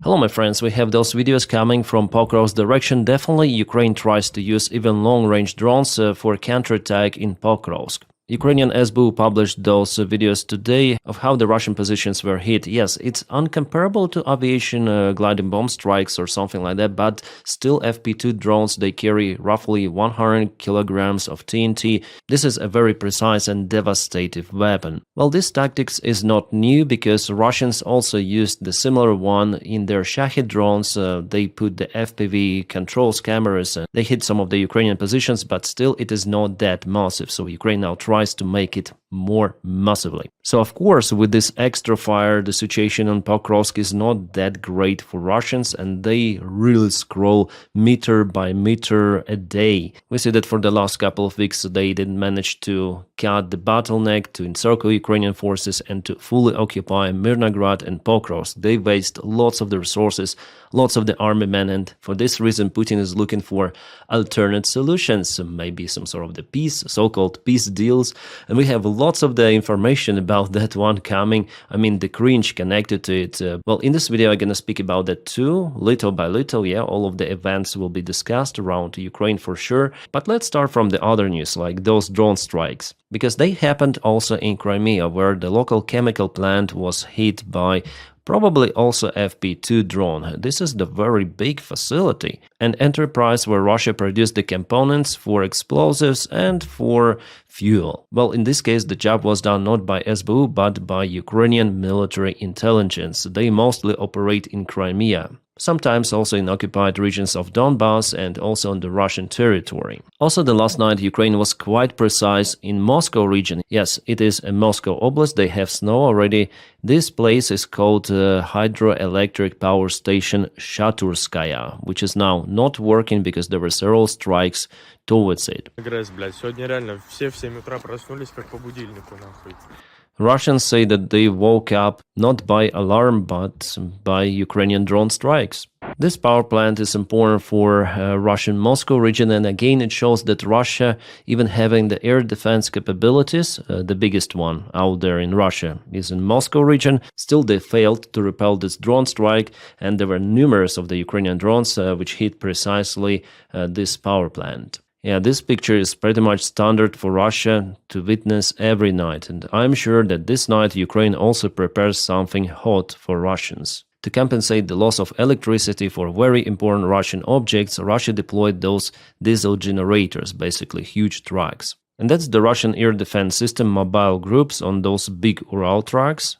Hello my friends, we have those videos coming from Pokrov's direction. Definitely Ukraine tries to use even long-range drones for counterattack in Pokrovsk. Ukrainian SBU published those videos today of how the Russian positions were hit. Yes, it's uncomparable to aviation gliding bomb strikes or something like that, but still FP2 drones, they carry roughly 100 kilograms of TNT. This is a very precise and devastating weapon. Well, this tactics is not new because Russians also used the similar one in their Shahed drones. They put the FPV controls cameras and they hit some of the Ukrainian positions, but still it is not that massive. So Ukraine now tries to make it more massively. So of course, with this extra fire, the situation on Pokrovsk is not that great for Russians, and they really scroll meter by meter a day. We see that for the last couple of weeks, they didn't manage to cut the bottleneck, to encircle Ukrainian forces, and to fully occupy Mirnograd and Pokrovsk. They waste lots of the resources, lots of the army men, and for this reason, Putin is looking for alternate solutions, maybe some sort of the peace, so-called peace deals. And we have lots of the information about that one coming. I mean, the cringe connected to it. Well, in this video, I'm gonna speak about that too, little by little. Yeah, all of the events will be discussed around Ukraine for sure. But let's start from the other news, like those drone strikes, because they happened also in Crimea, where the local chemical plant was hit by probably also FP2 drone. This is the very big facility, an enterprise where Russia produced the components for explosives and for fuel. Well, in this case, the job was done not by SBU, but by Ukrainian military intelligence. They mostly operate in Crimea, sometimes also in occupied regions of Donbass and also on the Russian territory. Also, the last night, Ukraine was quite precise in Moscow region. Yes, it is a Moscow Oblast. They have snow already. This place is called hydroelectric power station Shaturskaya, which is now not working because there were several strikes towards it. Russians say that they woke up not by alarm but by Ukrainian drone strikes. This power plant is important for Russian Moscow region, and again it shows that Russia, even having the air defense capabilities, the biggest one out there in Russia is in Moscow region, still they failed to repel this drone strike, and there were numerous of the Ukrainian drones which hit precisely this power plant. Yeah, this picture is pretty much standard for Russia to witness every night, and I'm sure that this night Ukraine also prepares something hot for Russians. To compensate the loss of electricity for very important Russian objects, Russia deployed those diesel generators, basically huge trucks. And that's the Russian air defense system mobile groups on those big Ural trucks.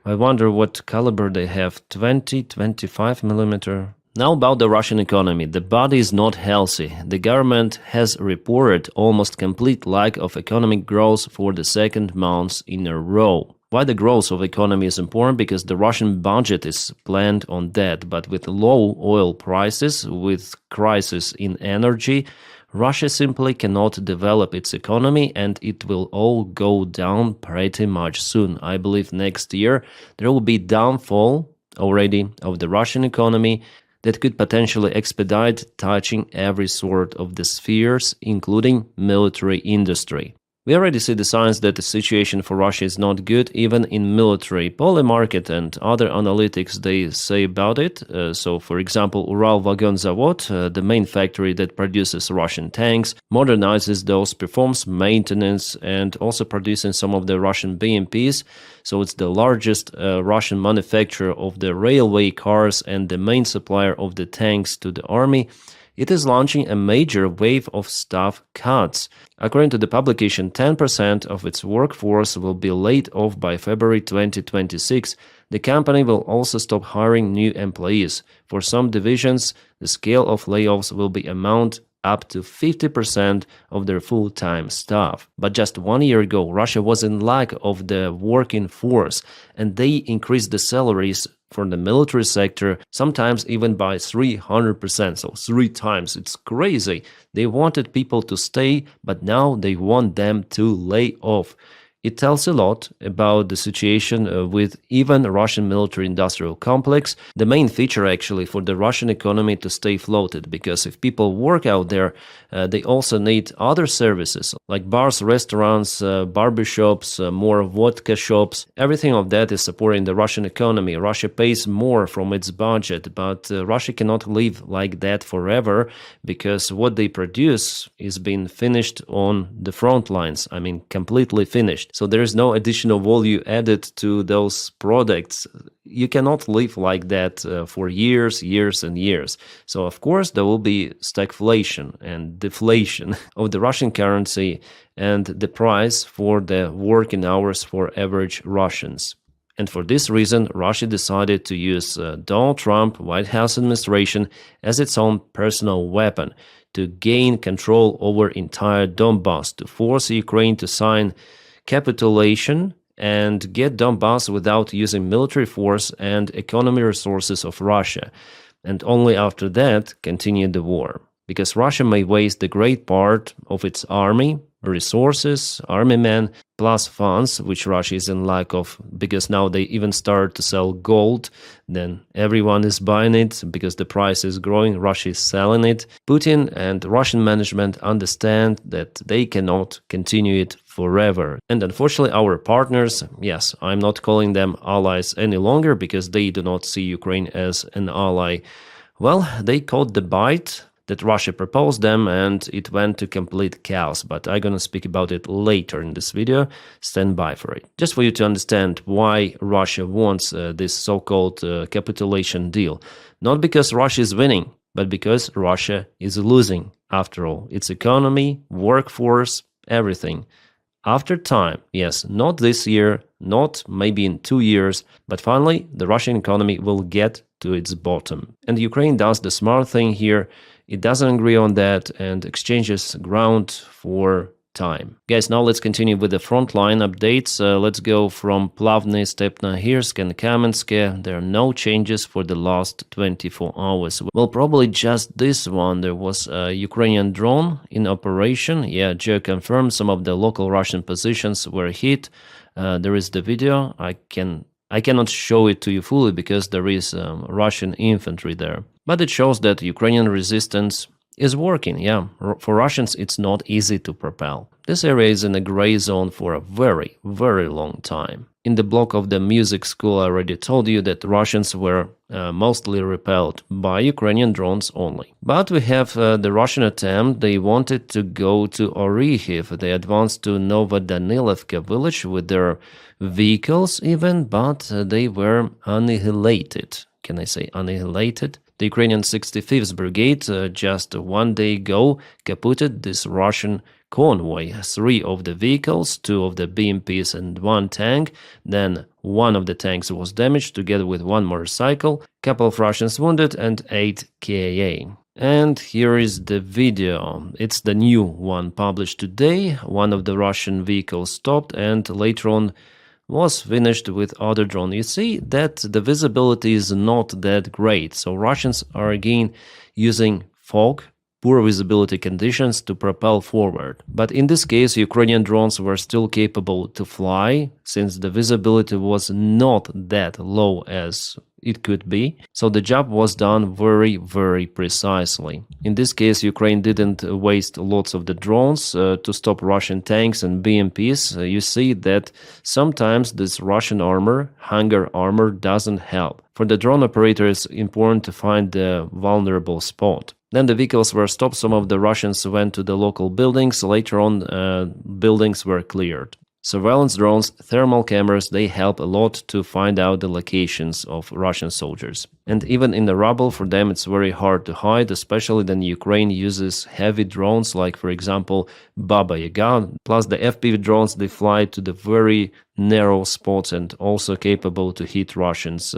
I wonder what caliber they have, 20, 25 millimeter. Now about the Russian economy. The body is not healthy. The government has reported almost complete lack of economic growth for the second month in a row. Why the growth of economy is important? Because the Russian budget is planned on that, but with low oil prices, with crisis in energy, Russia simply cannot develop its economy, and it will all go down pretty much soon. I believe next year there will be downfall already of the Russian economy that could potentially expedite touching every sort of the spheres, including military industry. We already see the signs that the situation for Russia is not good, even in military. Polymarket and other analytics, they say about it. So, for example, Ural Vagon Zavod, the main factory that produces Russian tanks, modernizes those, performs maintenance, and also producing some of the Russian BMPs. So it's the largest Russian manufacturer of the railway cars and the main supplier of the tanks to the army. It is launching a major wave of staff cuts. According to the publication, 10% of its workforce will be laid off by February 2026. The company will also stop hiring new employees. For some divisions, the scale of layoffs will be amount up to 50% of their full-time staff. But just 1 year ago, Russia was in lack of the working force, and they increased the salaries for the military sector, sometimes even by 300%, so 3 times. It's crazy. They wanted people to stay, but now they want them to lay off. It tells a lot about the situation with even Russian military-industrial complex, the main feature actually for the Russian economy to stay floated, because if people work out there, they also need other services like bars, restaurants, barbershops, more vodka shops. Everything of that is supporting the Russian economy. Russia pays more from its budget, but Russia cannot live like that forever, because what they produce is being finished on the front lines. I mean, completely finished. So there is no additional value added to those products. You cannot live like that for years and years. So of course there will be stagflation and deflation of the Russian currency and the price for the working hours for average Russians. And for this reason, Russia decided to use Donald Trump White House administration as its own personal weapon to gain control over entire Donbass, to force Ukraine to sign capitulation and get Donbass without using military force and economic resources of Russia, and only after that continue the war. Because Russia may waste the great part of its army, resources, army men, plus funds, which Russia is in lack of, because now they even start to sell gold, then everyone is buying it because the price is growing, Russia is selling it. Putin and Russian management understand that they cannot continue it forever. And unfortunately our partners, yes, I'm not calling them allies any longer because they do not see Ukraine as an ally. Well, they caught the bite that Russia proposed them, and it went to complete chaos, but I'm gonna speak about it later in this video. Stand by for it. Just for you to understand why Russia wants this so-called capitulation deal. Not because Russia is winning, but because Russia is losing, after all. Its economy, workforce, everything. After time, yes, not this year, not maybe in 2 years, but finally the Russian economy will get to its bottom. And Ukraine does the smart thing here. It doesn't agree on that and exchanges ground for time. Guys, now let's continue with the frontline updates. Let's go from Plavny, Stepnohirsk and Kamensk. There are no changes for the last 24 hours. Well, probably just this one. There was a Ukrainian drone in operation. Yeah, Geo confirmed some of the local Russian positions were hit. There is the video. I cannot show it to you fully because there is Russian infantry there. But it shows that Ukrainian resistance is working, yeah. For Russians, it's not easy to propel. This area is in a gray zone for a very, very long time. In the block of the music school, I already told you that Russians were mostly repelled by Ukrainian drones only. But we have the Russian attempt. They wanted to go to Orikhiv. They advanced to Novodanilivka village with their vehicles even, but they were annihilated. Can I say annihilated? The Ukrainian 65th Brigade just 1 day ago kaputted this Russian convoy. 3 of the vehicles, 2 of the BMPs and 1 tank. Then 1 of the tanks was damaged together with 1 motorcycle, couple of Russians wounded and 8 KIA. And here is the video. It's the new one published today. One of the Russian vehicles stopped and later on was finished with other drone. You see that the visibility is not that great, so Russians are again using fog, poor visibility conditions to propel forward. But in this case, Ukrainian drones were still capable to fly, since the visibility was not that low as it could be. So the job was done very, very precisely. In this case, Ukraine didn't waste lots of the drones to stop Russian tanks and BMPs. You see that sometimes this Russian armor, hangar armor, doesn't help. For the drone operator, it's important to find the vulnerable spot. Then the vehicles were stopped. Some of the Russians went to the local buildings. Later on, buildings were cleared. Surveillance drones, thermal cameras, they help a lot to find out the locations of Russian soldiers. And even in the rubble, for them it's very hard to hide, especially when Ukraine uses heavy drones like, for example, Baba Yaga. Plus the FPV drones, they fly to the very narrow spots and also capable to hit Russians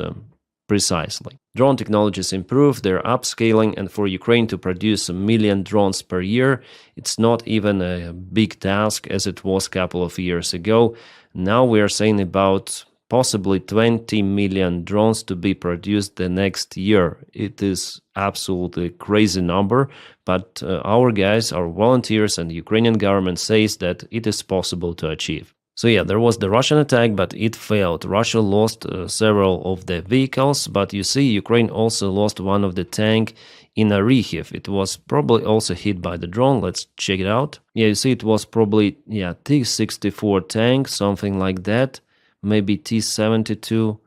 precisely. Drone technologies improve, they're upscaling, and for Ukraine to produce 1 million drones per year, it's not even a big task as it was a couple of years ago. Now we are saying about possibly 20 million drones to be produced the next year. It is absolutely crazy number, but our guys, our volunteers and Ukrainian government says that it is possible to achieve. So yeah, there was the Russian attack, but it failed. Russia lost several of the vehicles, but you see, Ukraine also lost one of the tank in Arikhiv. It was probably also hit by the drone. Let's check it out. Yeah, you see, it was probably, yeah, T-64 tank, something like that. Maybe T-72.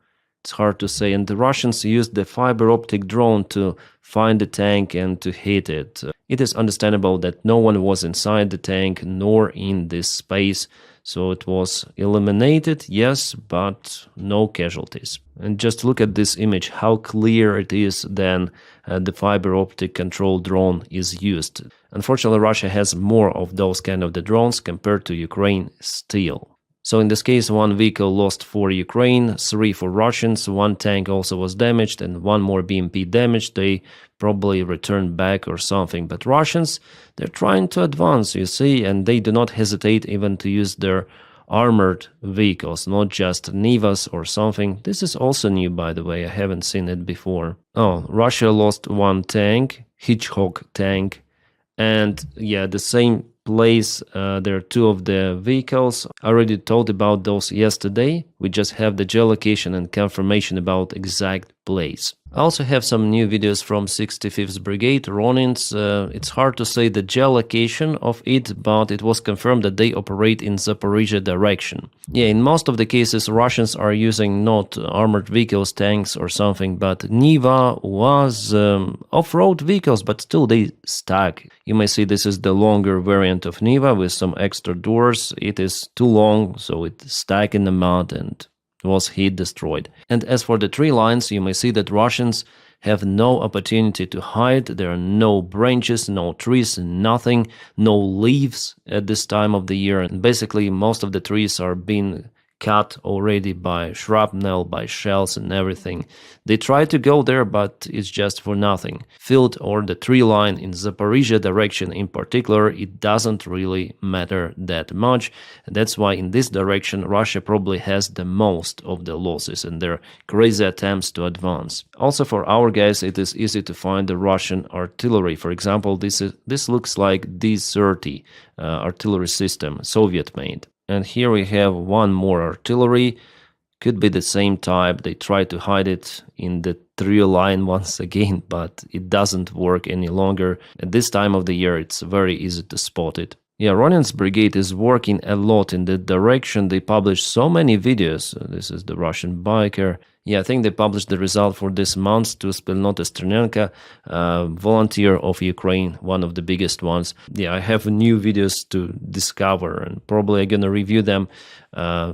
It's hard to say. And the Russians used the fiber optic drone to find the tank and to hit it. It is understandable that no one was inside the tank nor in this space. So it was eliminated, yes, but no casualties. And just look at this image, how clear it is then the fiber optic control drone is used. Unfortunately, Russia has more of those kind of the drones compared to Ukraine still. So in this case, one vehicle lost for Ukraine, 3 for Russians, 1 tank also was damaged, and 1 more BMP damaged. They probably returned back or something. But Russians, they're trying to advance, you see, and they do not hesitate even to use their armored vehicles, not just Nivas or something. This is also new, by the way, I haven't seen it before. Oh, Russia lost 1 tank, Hitchcock tank, and yeah, the same place, there are 2 of the vehicles. I already told about those yesterday. We just have the geolocation and confirmation about exact place. I also have some new videos from 65th Brigade, Ruzzians. It's hard to say the geolocation of it, but it was confirmed that they operate in Zaporizhia direction. Yeah, in most of the cases, Russians are using not armored vehicles, tanks or something, but Niva was off-road vehicles, but still they stuck. You may see this is the longer variant of Niva with some extra doors. It is too long, so it stuck in the mud and was heat destroyed. And as for the tree lines, you may see that Russians have no opportunity to hide. There are no branches, no trees, nothing, no leaves at this time of the year. And basically most of the trees are being cut already by shrapnel, by shells and everything. They try to go there, but it's just for nothing. Field or the tree line in Zaporizhia direction in particular, it doesn't really matter that much. And that's why in this direction Russia probably has the most of the losses and their crazy attempts to advance. Also for our guys, it is easy to find the Russian artillery. For example, this looks like D-30 artillery system, Soviet made. And here we have one more artillery, could be the same type. They try to hide it in the tree line once again, but it doesn't work any longer. At this time of the year, it's very easy to spot it. Yeah, Ruzzians brigade is working a lot in that direction. They published so many videos. This is the Russian biker. Yeah, I think they published the result for this month to Spilnota Sternenka, volunteer of Ukraine, one of the biggest ones. Yeah, I have new videos to discover and probably I'm gonna review them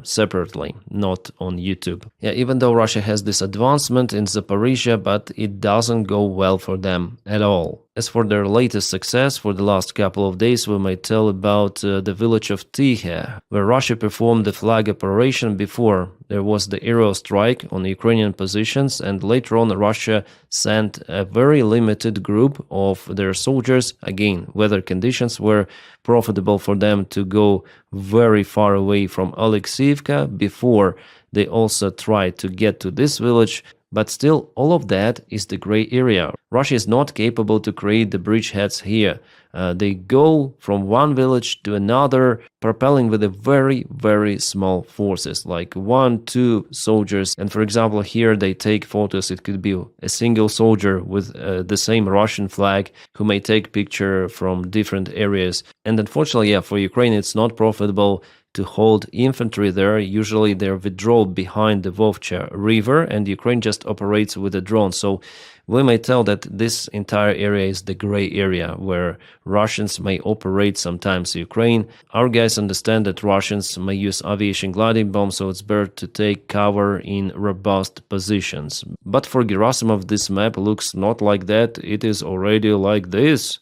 separately, not on YouTube. Yeah, even though Russia has this advancement in Zaporizhia, but it doesn't go well for them at all. As for their latest success, for the last couple of days, we may tell about the village of Tihe, where Russia performed the flag operation before. There was the aerial strike on Ukrainian positions, and later on Russia sent a very limited group of their soldiers. Again, weather conditions were profitable for them to go very far away from Alexeyevka before they also tried to get to this village. But still, all of that is the gray area. Russia is not capable to create the bridgeheads here. They go from one village to another, propelling with a very, very small forces, like 1-2 soldiers. And for example, here they take photos. It could be a single soldier with the same Russian flag who may take picture from different areas. And unfortunately, yeah, for Ukraine, it's not profitable to hold infantry there. Usually they're withdrawn behind the Vovcha river and Ukraine just operates with a drone. So we may tell that this entire area is the gray area where Russians may operate sometimes Ukraine. Our guys understand that Russians may use aviation gliding bombs, so it's better to take cover in robust positions. But for Gerasimov, this map looks not like that. It is already like this,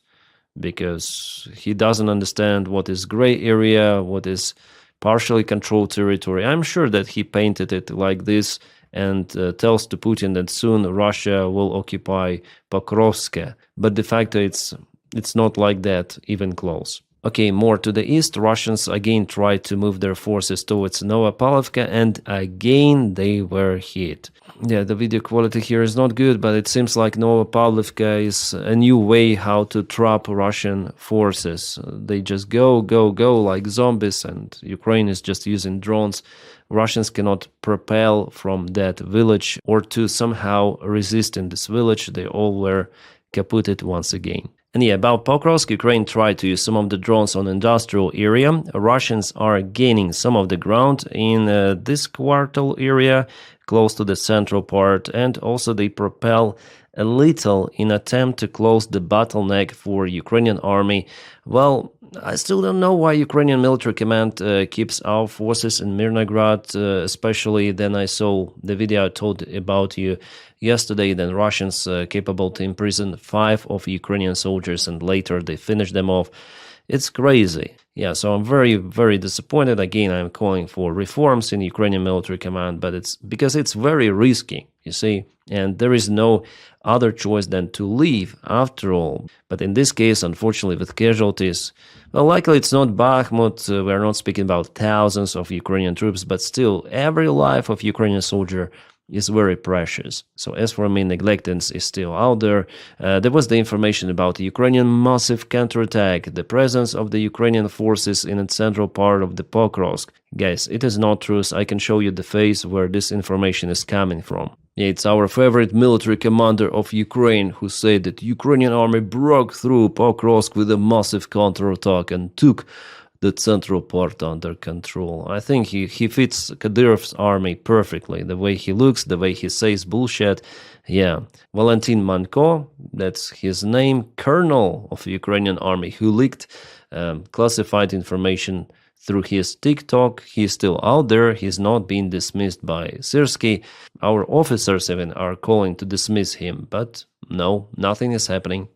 because he doesn't understand what is gray area, what is partially controlled territory. I'm sure that he painted it like this and tells to Putin that soon Russia will occupy Pokrovsk. But de facto it's not like that, even close. Okay, more to the east, Russians again tried to move their forces towards Novopavlovka, and again they were hit. Yeah, the video quality here is not good, but it seems like Novopavlovka is a new way how to trap Russian forces. They just go, go, go like zombies, and Ukraine is just using drones. Russians cannot propel from that village or to somehow resist in this village. They all were kaputted once again. And yeah, about Pokrovsk, Ukraine tried to use some of the drones on industrial area. Russians are gaining some of the ground in this quartal area, close to the central part, and also they propel a little in attempt to close the bottleneck for Ukrainian army. Well, I still don't know why Ukrainian military command keeps our forces in Mirnograd, especially then I saw the video I told about you yesterday, then Russians capable to imprison 5 of Ukrainian soldiers and later they finish them off. It's crazy. Yeah, so I'm very, very disappointed. Again, I'm calling for reforms in Ukrainian military command, but it's because it's very risky, you see, and there is no other choice than to leave after all. But in this case, unfortunately, with casualties, well, likely it's not Bakhmut. We're not speaking about thousands of Ukrainian troops, but still, every life of Ukrainian soldier is very precious. So as for me, neglectance is still out there. There was the information about the Ukrainian massive counterattack, the presence of the Ukrainian forces in the central part of the Pokrovsk. Guys, it is not true. I can show you the face where this information is coming from. Yeah, it's our favorite military commander of Ukraine who said that Ukrainian army broke through Pokrovsk with a massive counterattack and took the central part under control. I think he fits Kadyrov's army perfectly. The way he looks, the way he says bullshit. Yeah. Valentin Manko, that's his name, colonel of the Ukrainian army, who leaked classified information through his TikTok. He's still out there. He's not being dismissed by Syrskyi. Our officers even are calling to dismiss him, but no, nothing is happening.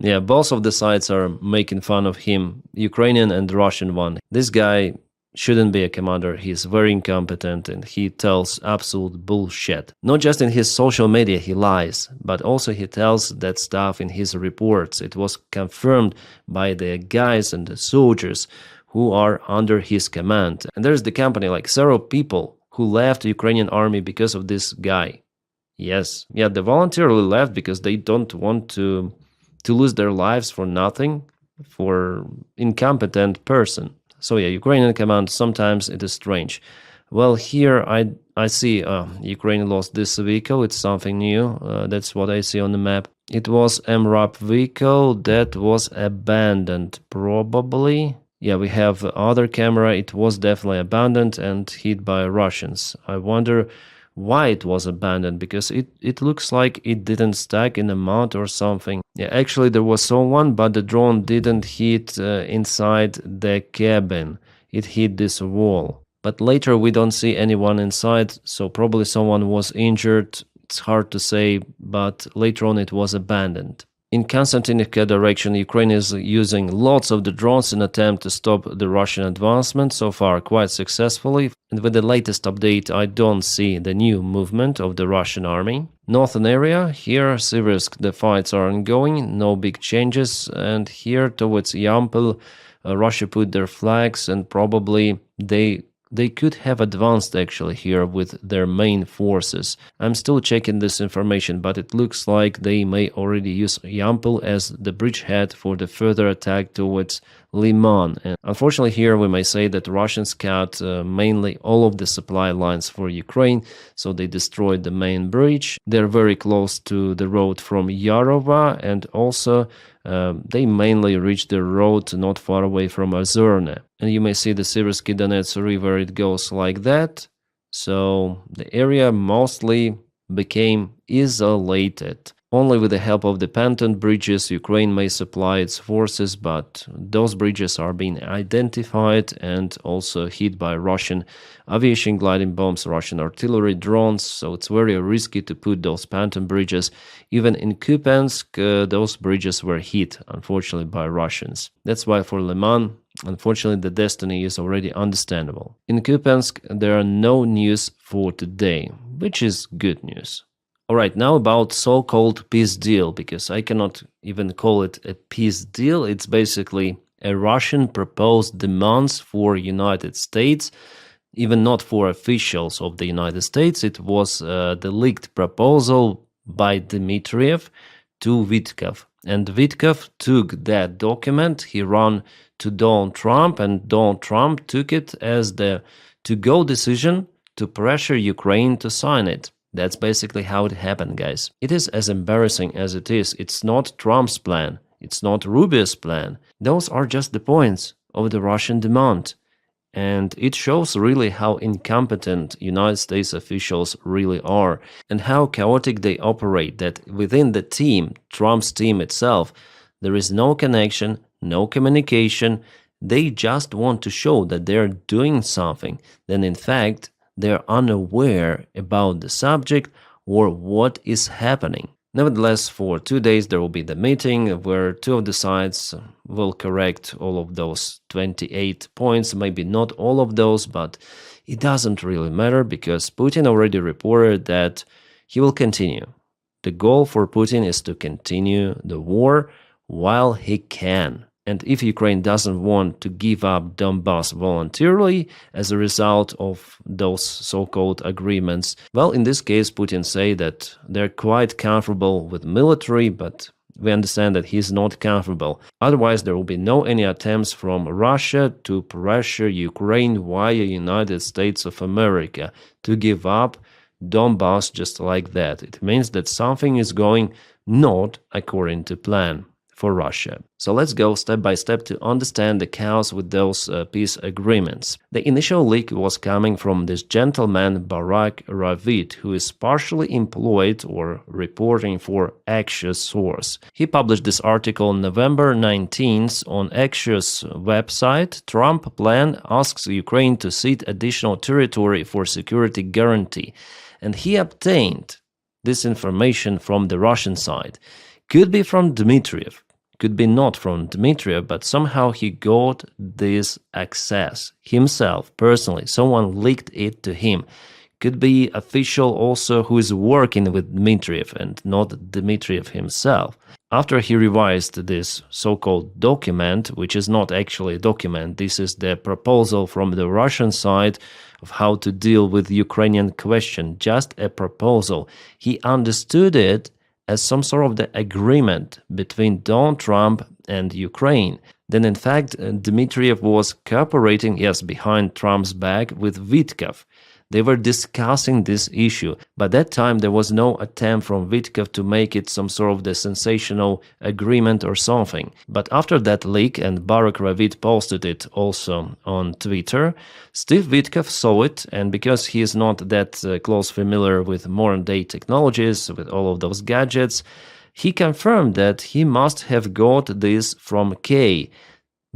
Yeah, both of the sides are making fun of him, Ukrainian and Russian one. This guy shouldn't be a commander. He's very incompetent and he tells absolute bullshit. Not just in his social media he lies, but also he tells that stuff in his reports. It was confirmed by the guys and the soldiers who are under his command. And there's the company, like several people who left the Ukrainian army because of this guy. Yes, yeah, they voluntarily left because they don't want to lose their lives for nothing, for incompetent person. So yeah, Ukrainian command, sometimes it is strange. Well, here I see Ukraine lost this vehicle. It's something new. That's what I see on the map. It was MRAP vehicle that was abandoned, probably. Yeah, we have other camera. It was definitely abandoned and hit by Russians. I wonder why it was abandoned, because it looks like it didn't stack in a mount or something. Yeah, actually there was someone, but the drone didn't hit inside the cabin. It hit this wall. But later we don't see anyone inside, so probably someone was injured. It's hard to say, but later on it was abandoned. In Konstantinivka direction, Ukraine is using lots of the drones in attempt to stop the Russian advancement, so far quite successfully. And with the latest update, I don't see the new movement of the Russian army. Northern area, here Siversk, the fights are ongoing, no big changes. And here towards Yampol, Russia put their flags and probably they could have advanced actually here with their main forces. I'm still checking this information, but it looks like they may already use Yampol as the bridgehead for the further attack towards Liman. And unfortunately here we may say that Russians cut mainly all of the supply lines for Ukraine, so they destroyed the main bridge. They're very close to the road from Yarova, and also they mainly reached the road not far away from Ozerne. And you may see the Siversky Donets River, it goes like that. So the area mostly became isolated. Only with the help of the Panton bridges, Ukraine may supply its forces, but those bridges are being identified and also hit by Russian aviation gliding bombs, Russian artillery drones, so it's very risky to put those Panton bridges. Even in Kupiansk, those bridges were hit, unfortunately, by Russians. That's why for Liman, unfortunately, the destiny is already understandable. In Kupiansk, there are no news for today, which is good news. Alright, now about so-called peace deal, because I cannot even call it a peace deal. It's basically a Russian proposed demands for United States, even not for officials of the United States. It was the leaked proposal by Dmitriev to Vitkov. And Vitkov took that document, he ran to Donald Trump, and Donald Trump took it as the to-go decision to pressure Ukraine to sign it. That's basically how it happened, guys. It is as embarrassing as it is. It's not Trump's plan. It's not Rubio's plan. Those are just the points of the Russian demand. And it shows really how incompetent United States officials really are and how chaotic they operate, that within the team, Trump's team itself, there is no connection, no communication. They just want to show that they're doing something, then in fact, they're unaware about the subject or what is happening. Nevertheless, for 2 days there will be the meeting where two of the sides will correct all of those 28 points, maybe not all of those, but it doesn't really matter because Putin already reported that he will continue. The goal for Putin is to continue the war while he can. And if Ukraine doesn't want to give up Donbass voluntarily as a result of those so-called agreements, well, in this case, Putin say that they're quite comfortable with military, but we understand that he's not comfortable. Otherwise, there will be no any attempts from Russia to pressure Ukraine via United States of America to give up Donbass just like that. It means that something is going not according to plan for Russia. So let's go step by step to understand the chaos with those peace agreements. The initial leak was coming from this gentleman Barak Ravid, who is partially employed or reporting for Axios source. He published this article on November 19th on Axios website. Trump plan asks Ukraine to cede additional territory for security guarantee. And he obtained this information from the Russian side. Could be from Dmitriev, could be not from Dmitriev, but somehow he got this access himself, personally. Someone leaked it to him. Could be official also who is working with Dmitriev and not Dmitriev himself. After he revised this so-called document, which is not actually a document, this is the proposal from the Russian side of how to deal with the Ukrainian question, just a proposal. He understood it as some sort of the agreement between Donald Trump and Ukraine. Then in fact, Dmitriev was cooperating, yes, behind Trump's back with Vitkov. They were discussing this issue, but that time there was no attempt from Vitkov to make it some sort of the sensational agreement or something. But after that leak, and Barak Ravid posted it also on Twitter, Steve Vitkov saw it, and because he is not that close familiar with modern-day technologies, with all of those gadgets, he confirmed that he must have got this from Kay.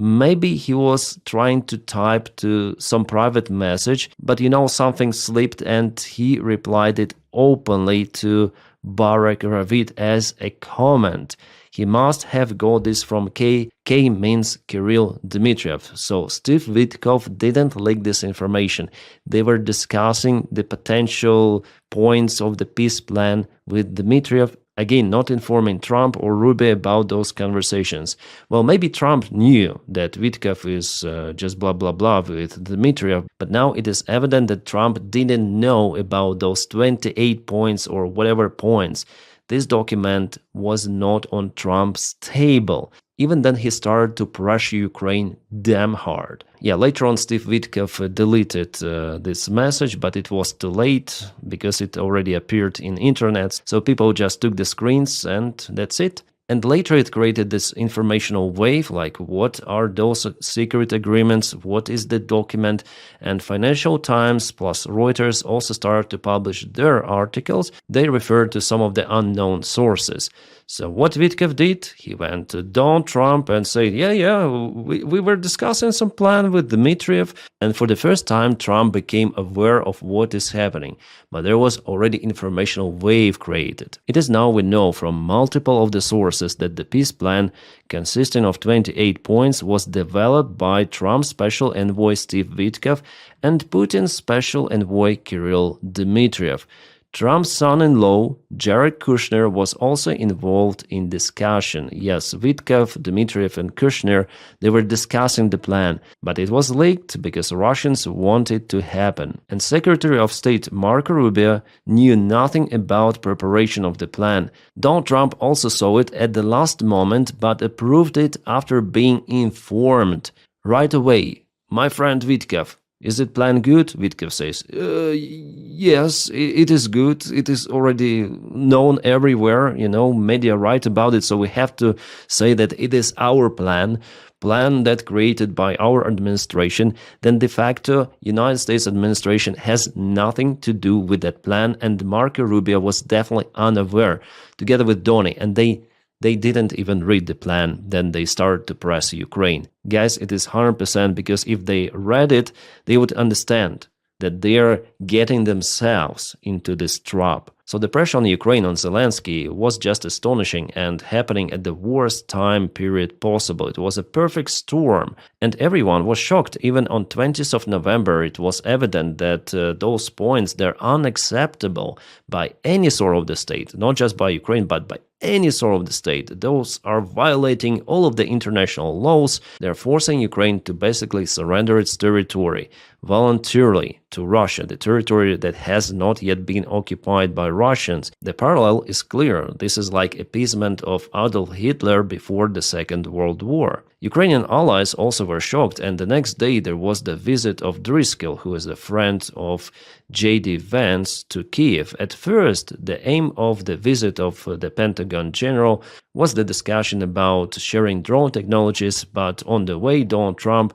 Maybe he was trying to type to some private message, but something slipped and he replied it openly to Barak Ravid as a comment. He must have got this from K. K means Kirill Dmitriev. So Steve Vitkov didn't leak this information. They were discussing the potential points of the peace plan with Dmitriev. Again, not informing Trump or Rubio about those conversations. Well, maybe Trump knew that Vitkov is just blah, blah, blah with Dmitriev, but now it is evident that Trump didn't know about those 28 points or whatever points. This document was not on Trump's table. Even then, he started to pressure Ukraine damn hard. Yeah, later on, Steve Vitkov deleted this message, but it was too late because it already appeared in internet. So people just took the screens and that's it. And later it created this informational wave, like what are those secret agreements, what is the document, and Financial Times plus Reuters also started to publish their articles. They referred to some of the unknown sources. So what Vitkov did, he went to Donald Trump and said, we were discussing some plan with Dmitriev, and for the first time Trump became aware of what is happening. But there was already informational wave created. It is now we know from multiple of the sources that the peace plan, consisting of 28 points, was developed by Trump's special envoy Steve Vitkov and Putin's special envoy Kirill Dmitriev. Trump's son-in-law, Jared Kushner, was also involved in discussion. Yes, Witkoff, Dmitriev, and Kushner, they were discussing the plan, but it was leaked because Russians want it to happen. And Secretary of State Marco Rubio knew nothing about preparation of the plan. Donald Trump also saw it at the last moment, but approved it after being informed right away. My friend Witkoff, is it plan good? Witkoff says, yes, it is good. It is already known everywhere, media write about it, so we have to say that it is our plan that created by our administration. Then de facto, United States administration has nothing to do with that plan, and Marco Rubio was definitely unaware, together with Donny, and they didn't even read the plan. Then they started to press Ukraine. Guys, it is 100% because if they read it, they would understand that they are getting themselves into this trap. So the pressure on Ukraine, on Zelensky, was just astonishing and happening at the worst time period possible. It was a perfect storm, and everyone was shocked. Even on 20th of November, it was evident that those points, they're unacceptable by any sort of the state, not just by Ukraine, but by any sort of the state. Those are violating all of the international laws. They're forcing Ukraine to basically surrender its territory voluntarily to Russia, the territory that has not yet been occupied by Russians. The parallel is clear. This is like appeasement of Adolf Hitler before the Second World War. Ukrainian allies also were shocked, and the next day there was the visit of Driscoll, who is a friend of J.D. Vance, to Kiev. At first, the aim of the visit of the Pentagon general was the discussion about sharing drone technologies, but on the way, Donald Trump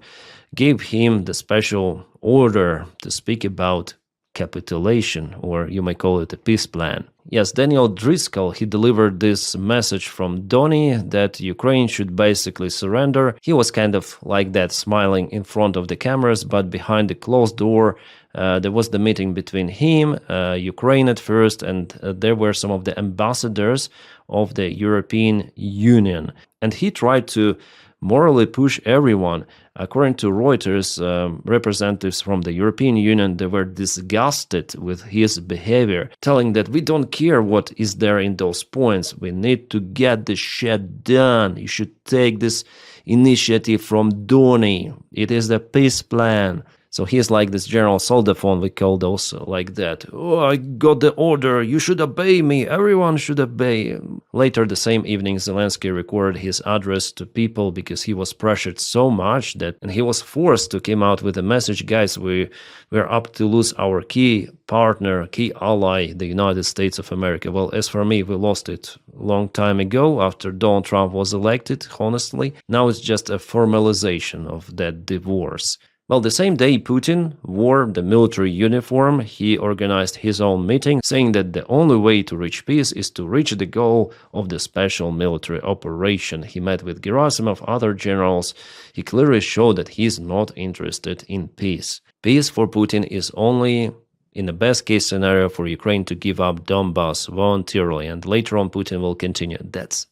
gave him the special order to speak about capitulation, or you may call it a peace plan. Yes, Daniel Driscoll, he delivered this message from Donny that Ukraine should basically surrender. He was kind of like that, smiling in front of the cameras, but behind the closed door, there was the meeting between him, Ukraine at first, and there were some of the ambassadors of the European Union. And he tried to morally push everyone. According to Reuters, representatives from the European Union, they were disgusted with his behavior, telling that we don't care what is there in those points. We need to get this shit done. You should take this initiative from Donny. It is the peace plan. So he's like this General Soldaphone, we call those like that. Oh, I got the order, you should obey me, everyone should obey. Later the same evening, Zelensky recorded his address to people because he was pressured so much that and he was forced to come out with a message, guys, we're up to lose our key partner, key ally, the United States of America. Well, as for me, we lost it a long time ago after Donald Trump was elected, honestly. Now it's just a formalization of that divorce. Well, the same day Putin wore the military uniform, he organized his own meeting, saying that the only way to reach peace is to reach the goal of the special military operation. He met with Gerasimov, other generals. He clearly showed that he is not interested in peace. Peace for Putin is only in the best case scenario for Ukraine to give up Donbass voluntarily, and later on Putin will continue. That's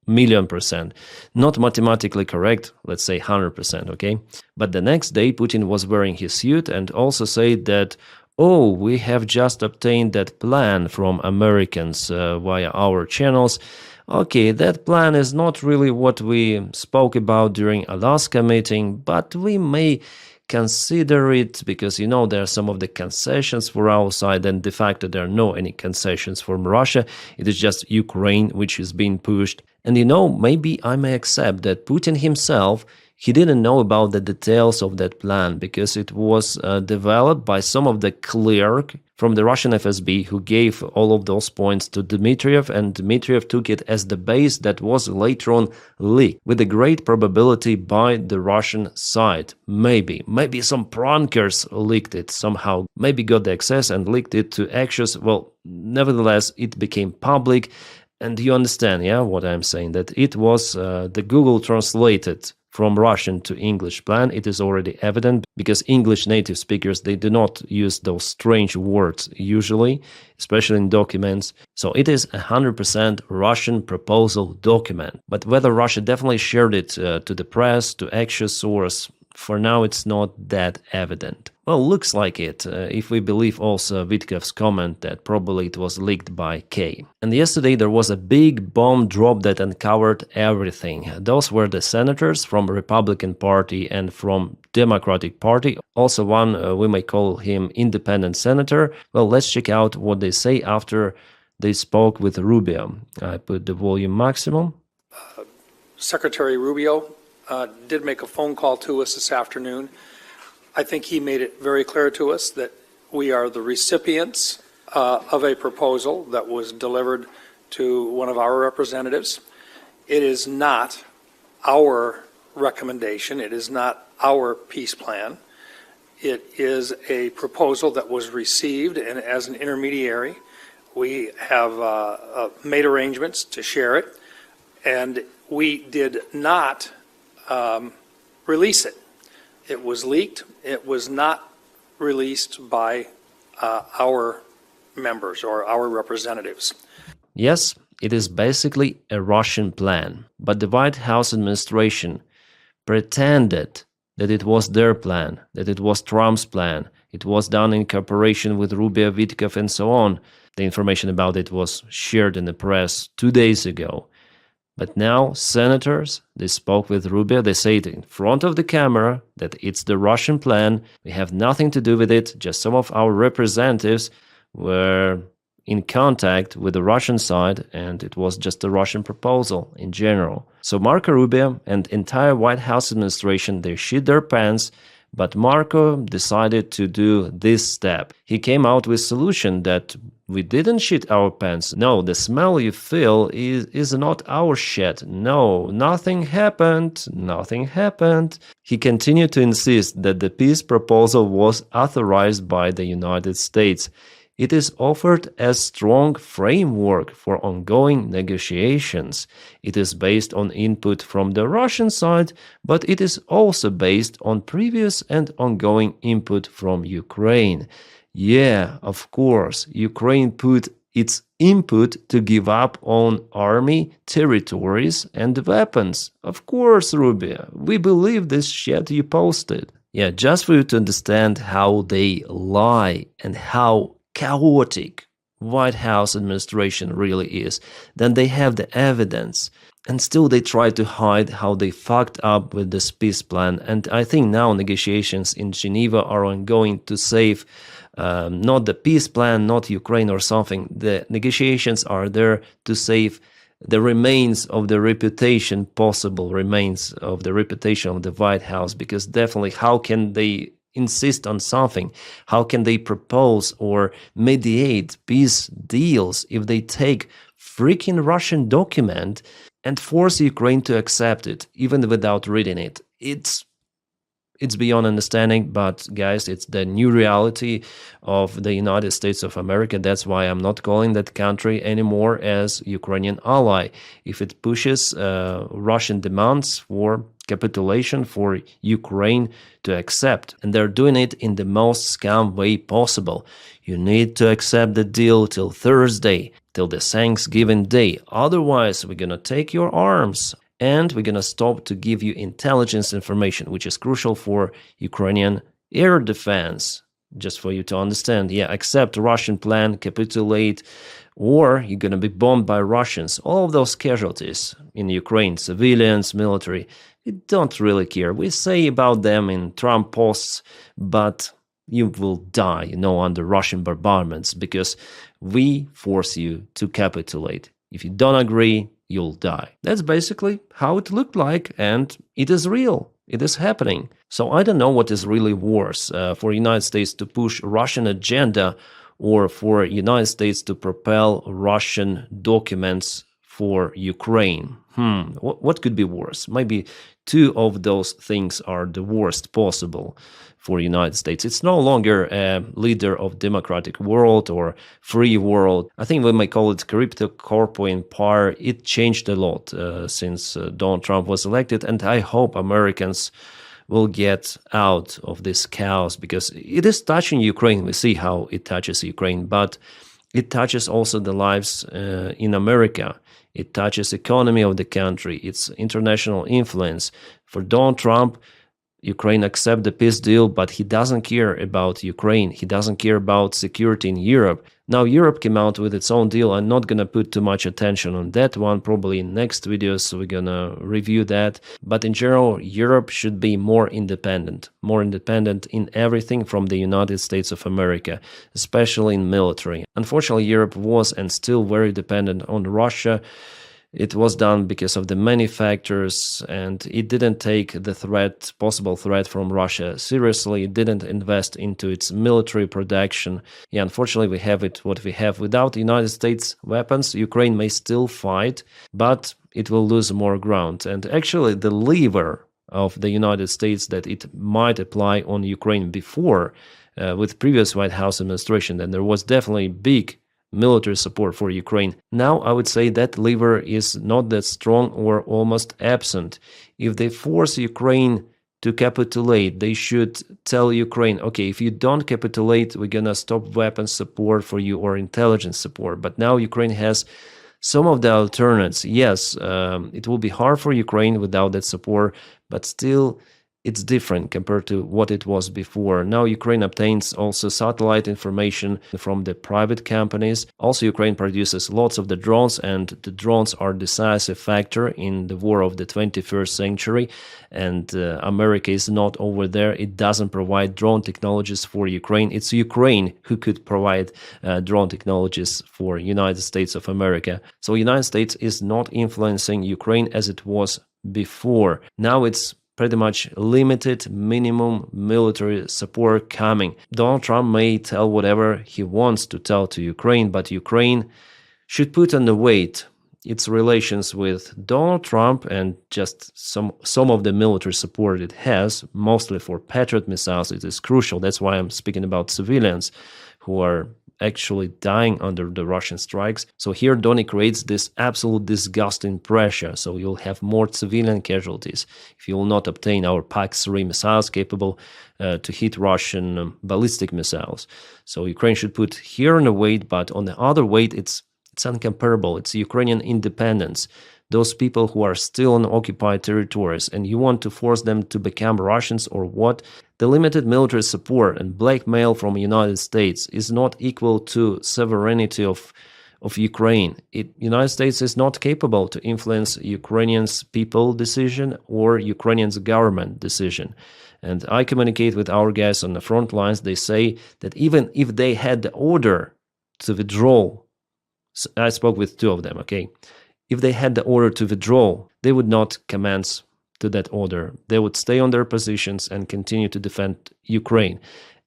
$1,000,000%. Not mathematically correct, let's say 100%, okay? But the next day, Putin was wearing his suit and also said that, oh, we have just obtained that plan from Americans via our channels. Okay, that plan is not really what we spoke about during Alaska meeting, but we may consider it because, you know, there are some of the concessions for our side, and de facto there are no any concessions from Russia. It is just Ukraine which is being pushed. And, you know, maybe I may accept that Putin himself, he didn't know about the details of that plan because it was developed by some of the clerk from the Russian FSB who gave all of those points to Dmitriev, and Dmitriev took it as the base that was later on leaked with a great probability by the Russian side. Maybe some prankers leaked it somehow, maybe got the access and leaked it to Axios. Well, nevertheless, it became public. And you understand, yeah, what I'm saying, that it was the Google translated from Russian to English plan. It is already evident because English native speakers, they do not use those strange words usually, especially in documents. So it is 100% Russian proposal document. But whether Russia definitely shared it to the press, to Axios source, for now it's not that evident. Well, looks like it, if we believe also Witkoff's comment that probably it was leaked by K. And yesterday there was a big bomb drop that uncovered everything. Those were the senators from Republican Party and from Democratic Party. Also one, we may call him independent senator. Well, let's check out what they say after they spoke with Rubio. I put the volume maximum. Secretary Rubio did make a phone call to us this afternoon. I think he made it very clear to us that we are the recipients of a proposal that was delivered to one of our representatives. It is not our recommendation. It is not our peace plan. It is a proposal that was received, and as an intermediary, we have made arrangements to share it, and we did not release it. It was leaked. It was not released by our members or our representatives. Yes, it is basically a Russian plan, but the White House administration pretended that it was their plan, that it was Trump's plan. It was done in cooperation with Rubio, Witkoff, and so on. The information about it was shared in the press 2 days ago. But now, senators, they spoke with Rubio, they say it in front of the camera that it's the Russian plan, we have nothing to do with it, just some of our representatives were in contact with the Russian side, and it was just a Russian proposal in general. So Marco Rubio and entire White House administration, they shit their pants, but Marco decided to do this step. He came out with a solution that we didn't shit our pants. No, the smell you feel is not our shit. No, nothing happened. Nothing happened. He continued to insist that the peace proposal was authorized by the United States. It is offered as strong framework for ongoing negotiations. It is based on input from the Russian side, but it is also based on previous and ongoing input from Ukraine. Yeah, of course, Ukraine put its input to give up on army, territories, and weapons. Of course, Rubio, we believe this shit you posted. Yeah, just for you to understand how they lie and how chaotic White House administration really is. Then they have the evidence, and still they try to hide how they fucked up with this peace plan. And I think now negotiations in Geneva are ongoing to save not the peace plan, not Ukraine or something. The negotiations are there to save the remains of the reputation, possible remains of the reputation of the White House, because definitely how can they insist on something? How can they propose or mediate peace deals if they take freaking Russian document and force Ukraine to accept it, even without reading it? It's beyond understanding, but guys, it's the new reality of the United States of America. That's why I'm not calling that country anymore as Ukrainian ally. If it pushes Russian demands for capitulation for Ukraine to accept, and they're doing it in the most scam way possible. You need to accept the deal till Thursday, till the Thanksgiving day. Otherwise, we're gonna take your arms. And we're going to stop to give you intelligence information, which is crucial for Ukrainian air defense. Just for you to understand, yeah, accept Russian plan, capitulate, or you're going to be bombed by Russians. All of those casualties in Ukraine, civilians, military, we don't really care. We say about them in Trump posts, but you will die, under Russian bombardments because we force you to capitulate. If you don't agree, you'll die. That's basically how it looked like, and it is real. It is happening. So I don't know what is really worse, for United States to push Russian agenda or for United States to propel Russian documents for Ukraine. What could be worse? Maybe two of those things are the worst possible for United States. It's no longer a leader of democratic world or free world. I think we may call it crypto corpo empire. It changed a lot since Donald Trump was elected, and I hope Americans will get out of this chaos because it is touching Ukraine. We see how it touches Ukraine, but it touches also the lives in America. It touches economy of the country, its international influence. For Donald Trump, Ukraine accept the peace deal, but he doesn't care about Ukraine. He doesn't care about security in Europe. Now Europe came out with its own deal. I'm not gonna put too much attention on that one. Probably in next videos we're gonna review that. But in general, Europe should be more independent in everything from the United States of America, especially in military. Unfortunately, Europe was and still very dependent on Russia. It was done because of the many factors, and it didn't take the possible threat from Russia seriously. It didn't invest into its military production. Yeah, unfortunately, we have what we have. Without the United States weapons, Ukraine may still fight, but it will lose more ground. And actually, the lever of the United States that it might apply on Ukraine before, with previous White House administration, then there was definitely big military support for Ukraine. Now I would say that lever is not that strong or almost absent. If they force Ukraine to capitulate, they should tell Ukraine, okay, if you don't capitulate, we're gonna stop weapons support for you or intelligence support. But now Ukraine has some of the alternates. Yes, it will be hard for Ukraine without that support, but still it's different compared to what it was before. Now Ukraine obtains also satellite information from the private companies. Also, Ukraine produces lots of the drones, and the drones are a decisive factor in the war of the 21st century. And America is not over there. It doesn't provide drone technologies for Ukraine. It's Ukraine who could provide drone technologies for United States of America. So United States is not influencing Ukraine as it was before. Now it's pretty much limited minimum military support coming. Donald Trump may tell whatever he wants to tell to Ukraine, but Ukraine should put on the weight its relations with Donald Trump and just some of the military support it has, mostly for Patriot missiles. It is crucial. That's why I'm speaking about civilians who are actually dying under the Russian strikes. So here Donny creates this absolute disgusting pressure. So you'll have more civilian casualties if you will not obtain our PAC-3 missiles capable to hit Russian ballistic missiles. So Ukraine should put here on the weight, but on the other weight, it's incomparable. It's Ukrainian independence. Those people who are still on occupied territories, and you want to force them to become Russians or what? The limited military support and blackmail from the United States is not equal to sovereignty of Ukraine. United States is not capable to influence Ukrainians' people decision or Ukrainians' government decision. And I communicate with our guys on the front lines. They say that even if they had the order to withdraw, I spoke with two of them, okay? If they had the order to withdraw, they would not commence to that order. They would stay on their positions and continue to defend Ukraine.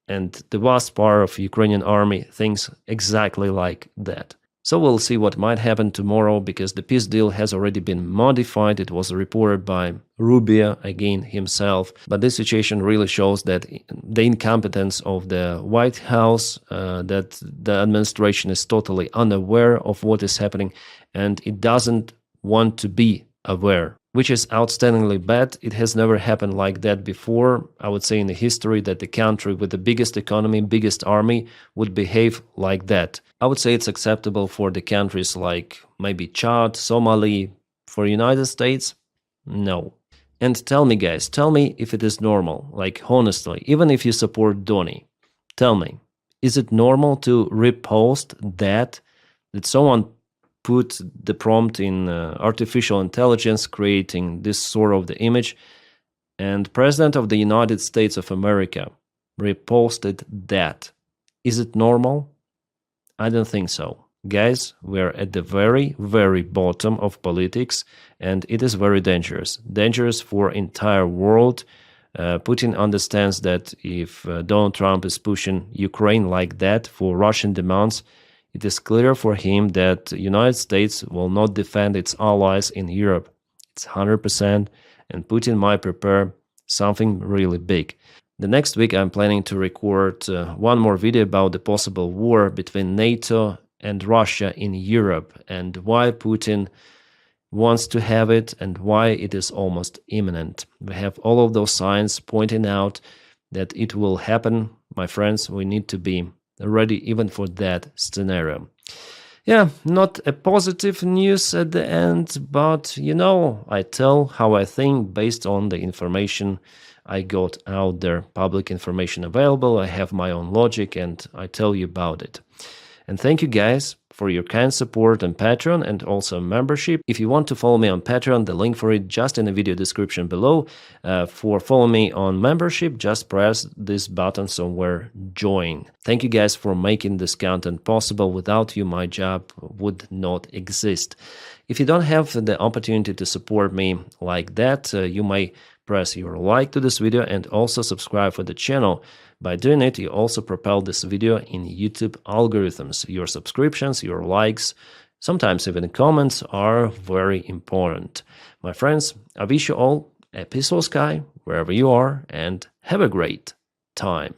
And the vast part of Ukrainian army thinks exactly like that. So we'll see what might happen tomorrow, because the peace deal has already been modified. It was reported by Ruzzia, again himself. But this situation really shows that the incompetence of the White House, that the administration is totally unaware of what is happening, and it doesn't want to be aware, which is outstandingly bad. It has never happened like that before, I would say, in the history, that the country with the biggest economy, biggest army would behave like that. I would say it's acceptable for the countries like maybe Chad, Somali. For United States, no. And tell me, guys, tell me if it is normal, like honestly, even if you support Donny, tell me, is it normal to repost that someone put the prompt in artificial intelligence, creating this sort of the image, and President of the United States of America reposted that? Is it normal? I don't think so. Guys, we're at the very, very bottom of politics, and it is very dangerous. Dangerous for entire world. Putin understands that if Donald Trump is pushing Ukraine like that for Russian demands, it is clear for him that the United States will not defend its allies in Europe. It's 100%, and Putin might prepare something really big. The next week I'm planning to record one more video about the possible war between NATO and Russia in Europe, and why Putin wants to have it and why it is almost imminent. We have all of those signs pointing out that it will happen. My friends, we need to be ready even for that scenario. Yeah, not a positive news at the end, but I tell how I think based on the information I got out there public information available. I have my own logic and I tell you about it. And thank you guys for your kind support on Patreon and also membership. If you want to follow me on Patreon, the link for it just in the video description below. For follow me on membership, just press this button somewhere, join. Thank you guys for making this content possible. Without you, my job would not exist. If you don't have the opportunity to support me like that, you may press your like to this video and also subscribe for the channel. By doing it, you also propel this video in YouTube algorithms. Your subscriptions, your likes, sometimes even comments are very important. My friends, I wish you all a peaceful sky wherever you are and have a great time.